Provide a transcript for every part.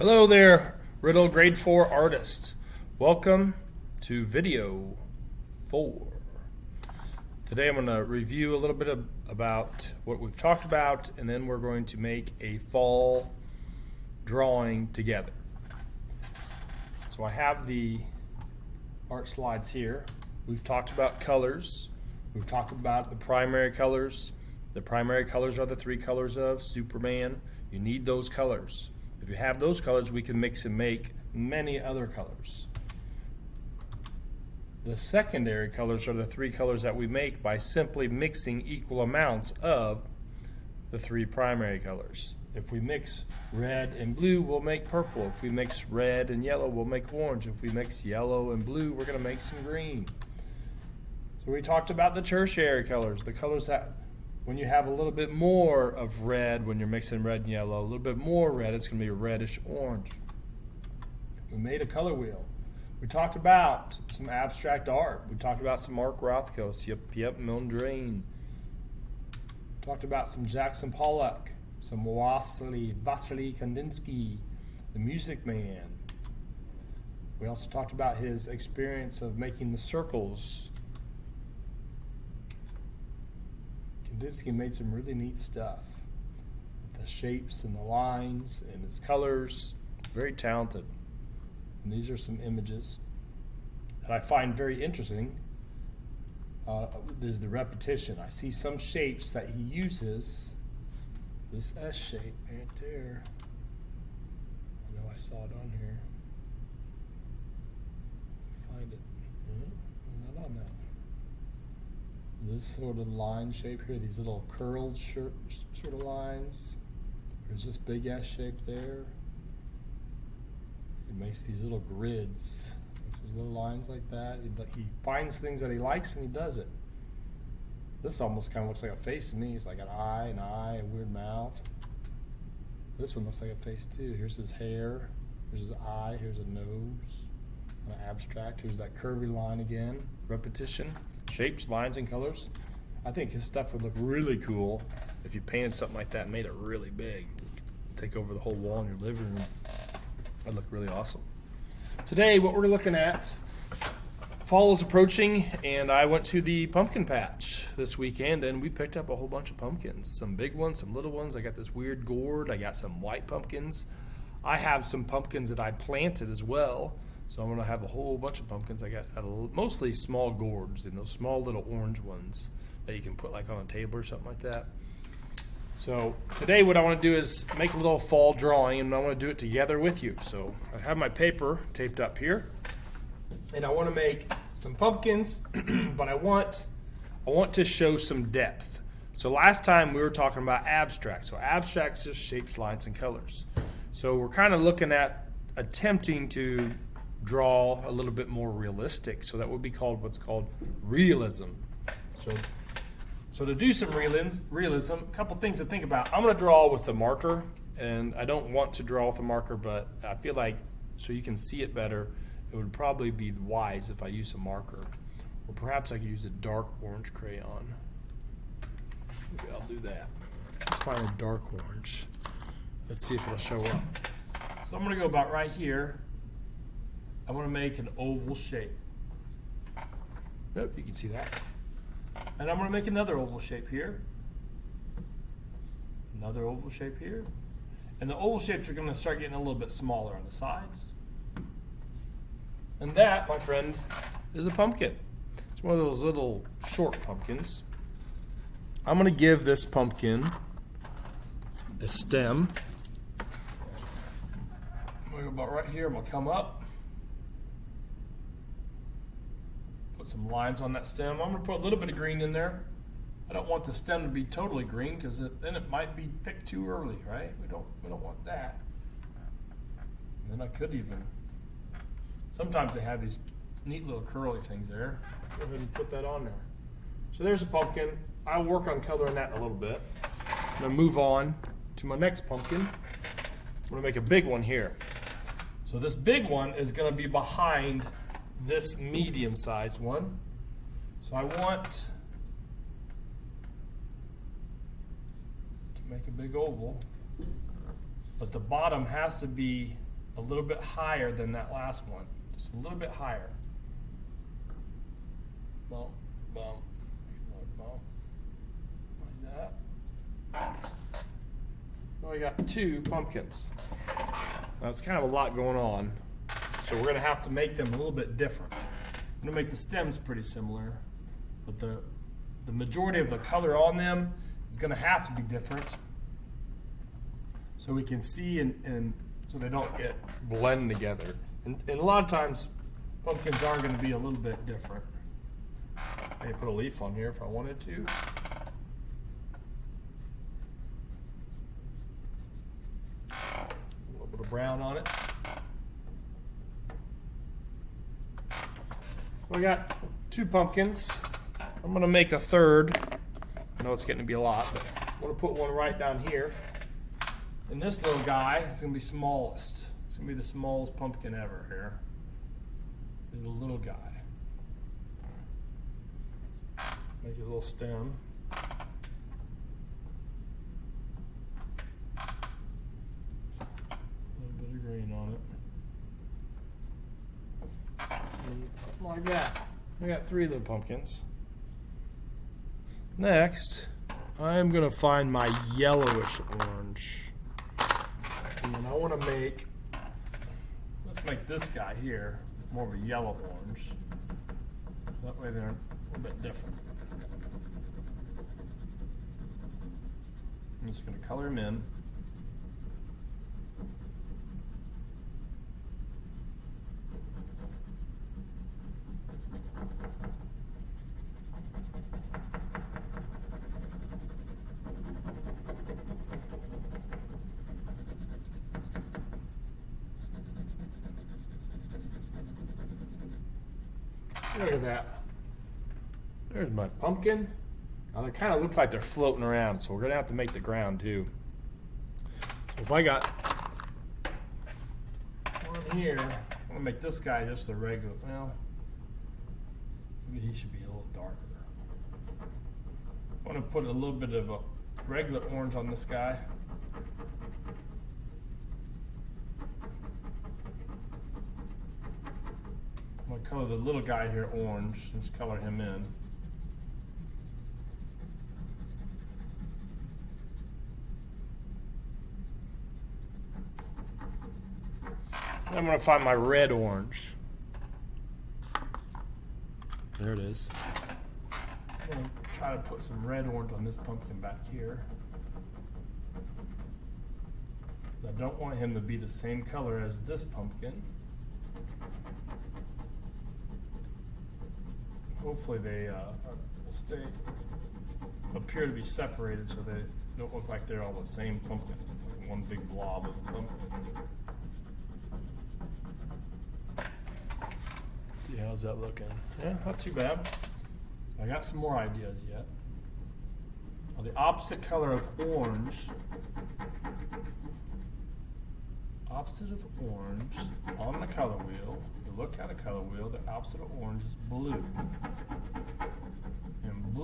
Hello there, Riddle Grade 4 artist. Welcome to video 4. Today I'm going to review a little bit about what we've talked about, and then we're going to make a fall drawing together. So I have the art slides here. We've talked about colors. We've talked about the primary colors. The primary colors are the three colors of Superman. You need those colors. If you have those colors, we can mix and make many other colors. The secondary colors are the three colors that we make by simply mixing equal amounts of the three primary colors. If we mix red and blue, we'll make purple. If we mix red and yellow, we'll make orange. If we mix yellow and blue, we're going to make some green. So we talked about the tertiary colors, the colors that when you have a little bit more of red, when you're mixing red and yellow, a little bit more red, it's going to be reddish orange. We made a color wheel. We talked about some abstract art. We talked about some Mark Rothko, yep, Mondrian. Talked about some Jackson Pollock, some Vasily Kandinsky, the Music Man. We also talked about his experience of making the circles. Kandinsky made some really neat stuff with the shapes and the lines and his colors. Very talented. And these are some images that I find very interesting. There's the repetition. I see some shapes that he uses. This S shape right there. I know I saw it on here. Find it. Not on that one. This sort of line shape here, these little curled sort of lines. There's this big S shape there. He makes these little grids, these little lines like that. He finds things that he likes and he does it. This almost kind of looks like a face to me. It's like an eye, a weird mouth. This one looks like a face too. Here's his hair, here's his eye, here's a nose. Kind of abstract. Here's that curvy line again. Repetition. Shapes, lines, and colors. I think his stuff would look really cool if you painted something like that and made it really big. Take over the whole wall in your living room. That'd look really awesome. Today, what we're looking at, fall is approaching, and I went to the pumpkin patch this weekend, and we picked up a whole bunch of pumpkins. Some big ones, some little ones. I got this weird gourd. I got some white pumpkins. I have some pumpkins that I planted as well. So I'm going to have a whole bunch of pumpkins. I got mostly small gourds and those small little orange ones that you can put like on a table or something like that. So today what I want to do is make a little fall drawing, and I want to do it together with you. So I have my paper taped up here, and I want to make some pumpkins, but I want to show some depth. So last time we were talking about abstract. So abstract's just shapes, lines, and colors. So we're kind of looking at attempting to draw a little bit more realistic, so that would be called what's called realism. So to do some realism, a couple things to think about. I'm going to draw with the marker, and I don't want to draw with a marker, but I feel like so you can see it better, it would probably be wise if I use a marker, or perhaps I could use a dark orange crayon. Maybe I'll do that. Let's find a dark orange. Let's see if it'll show up. So I'm going to go about right here. I want to make an oval shape. Yep, you can see that. And I'm going to make another oval shape here. Another oval shape here. And the oval shapes are going to start getting a little bit smaller on the sides. And that, my friend, is a pumpkin. It's one of those little short pumpkins. I'm going to give this pumpkin a stem. I'm going to go about right here. I'm going to come up. Put some lines on that stem. I'm going to put a little bit of green in there. I don't want the stem to be totally green because then it might be picked too early, right? We don't want that. And then I could even. Sometimes they have these neat little curly things there. Go ahead and put that on there. So there's a pumpkin. I'll work on coloring that in a little bit. I'm going to move on to my next pumpkin. I'm going to make a big one here. So this big one is going to be behind this medium-sized one. So I want to make a big oval, but the bottom has to be a little bit higher than that last one. Just a little bit higher. Bump, bump, bump, like that. Well, we got 2 pumpkins. Now it's kind of a lot going on, so we're gonna have to make them a little bit different. I'm gonna make the stems pretty similar, but the majority of the color on them is gonna have to be different, so we can see and so they don't get blend together. And a lot of times, pumpkins are gonna be a little bit different. Maybe put a leaf on here if I wanted to. A little bit of brown on it. We got 2 pumpkins. I'm gonna make a third. I know it's getting to be a lot, but I'm gonna put one right down here. And this little guy is gonna be smallest. It's gonna be the smallest pumpkin ever here. There's a little guy. Make a little stem. A little bit of green on it. Something like that. We got 3 little pumpkins. Next, I'm gonna find my yellowish orange. And then I wanna make, let's make this guy here more of a yellow orange. That way they're a little bit different. I'm just going to color him in. Look at that. There's my pumpkin. Now they kind of look like they're floating around, so we're going to have to make the ground too. So if I got one here, I'm going to make this guy just the regular. Well, maybe he should be a little darker. I want to put a little bit of a regular orange on this guy. I'm going to color the little guy here orange. Just color him in. I'm going to find my red orange. There it is. I'm going to try to put some red orange on this pumpkin back here. I don't want him to be the same color as this pumpkin. Hopefully they will appear to be separated so they don't look like they're all the same pumpkin. Like one big blob of pumpkin. See, how's that looking? Yeah, not too bad. I got some more ideas yet. Well, the opposite color of orange. Opposite of orange on the color wheel. If you look at a color wheel, the opposite of orange is blue. And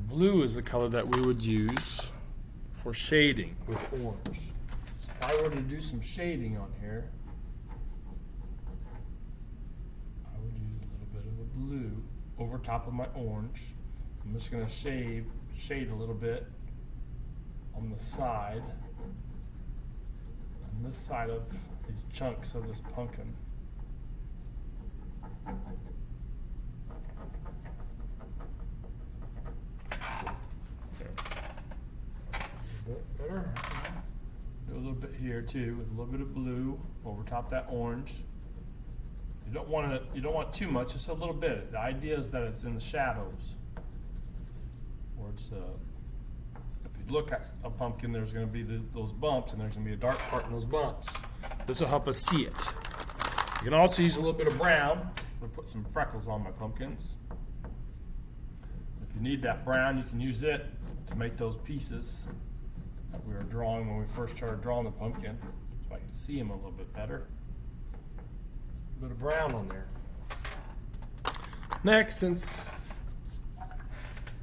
blue is the color that we would use for shading with orange. So if I were to do some shading on here, I would use a little bit of a blue over top of my orange. I'm just going to shade a little bit on the side. On this side of these chunks of this pumpkin. There. A bit better. Do a little bit here too, with a little bit of blue over top that orange. You don't want too much, just a little bit. The idea is that it's in the shadows, where it's look at a pumpkin, there's going to be those bumps, and there's going to be a dark part in those bumps. This will help us see it. You can also use a little bit of brown. I'm going to put some freckles on my pumpkins. If you need that brown, you can use it to make those pieces that we were drawing when we first started drawing the pumpkin, so I can see them a little bit better. A bit of brown on there. Next, since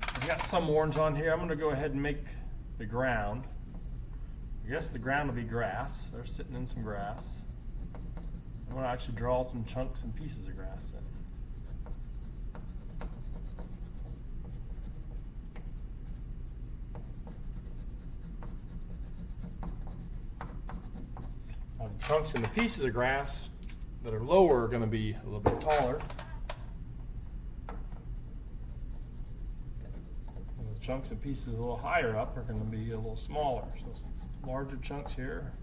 I've got some orange on here, I'm going to go ahead and make the ground. I guess the ground will be grass. They're sitting in some grass. I'm going to actually draw some chunks and pieces of grass in. Now the chunks and the pieces of grass that are lower are going to be a little bit taller. And the chunks and pieces a little higher up are going to be a little smaller. So larger chunks here.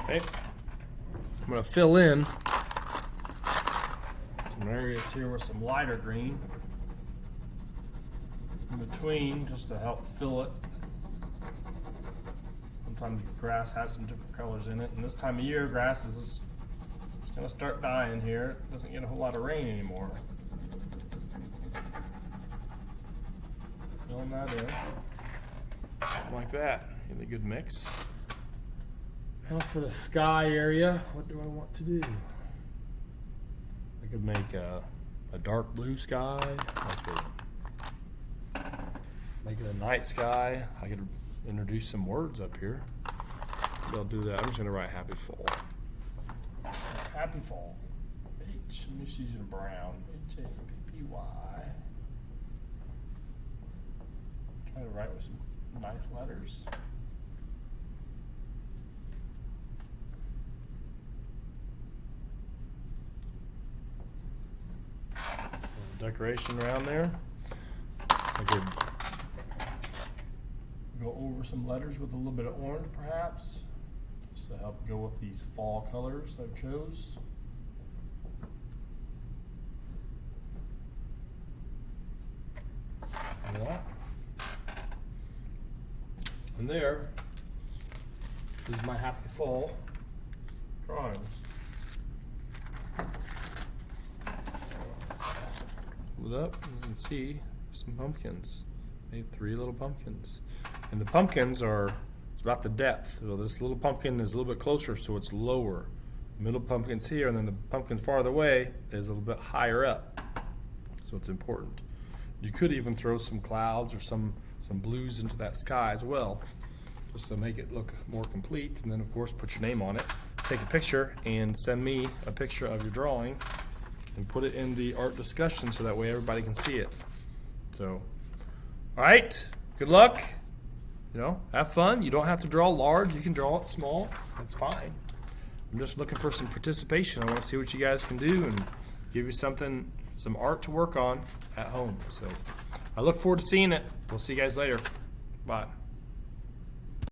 Okay. I'm going to fill in some areas here with some lighter green in between just to help fill it. Sometimes grass has some different colors in it, and this time of year grass is going to start dying here. It doesn't get a whole lot of rain anymore. Filling that in like that. Get a good mix. Now for the sky area, what do I want to do? I could make a dark blue sky. I could make it a night sky. I could introduce some words up here. I'll do that. I'm just going to write happy fall. Happy fall. H. Let me just use a brown. H-A-P-P-Y. Try to write with some nice letters. Decoration around there. I could go over some letters with a little bit of orange perhaps, just to help go with these fall colors I chose. Like that. And there is my happy fall drawings. It up and you can see some pumpkins. Made 3 little pumpkins, and the pumpkins are, it's about the depth. So this little pumpkin is a little bit closer, so it's lower. The middle pumpkin's here, and then the pumpkin farther away is a little bit higher up, so it's important. You could even throw some clouds or some blues into that sky as well, just to make it look more complete. And then of course put your name on it, take a picture, and send me a picture of your drawing and put it in the art discussion so that way everybody can see it. So, all right, good luck. You know, have fun. You don't have to draw large. You can draw it small. That's fine. I'm just looking for some participation. I want to see what you guys can do and give you some art to work on at home. So, I look forward to seeing it. We'll see you guys later. Bye.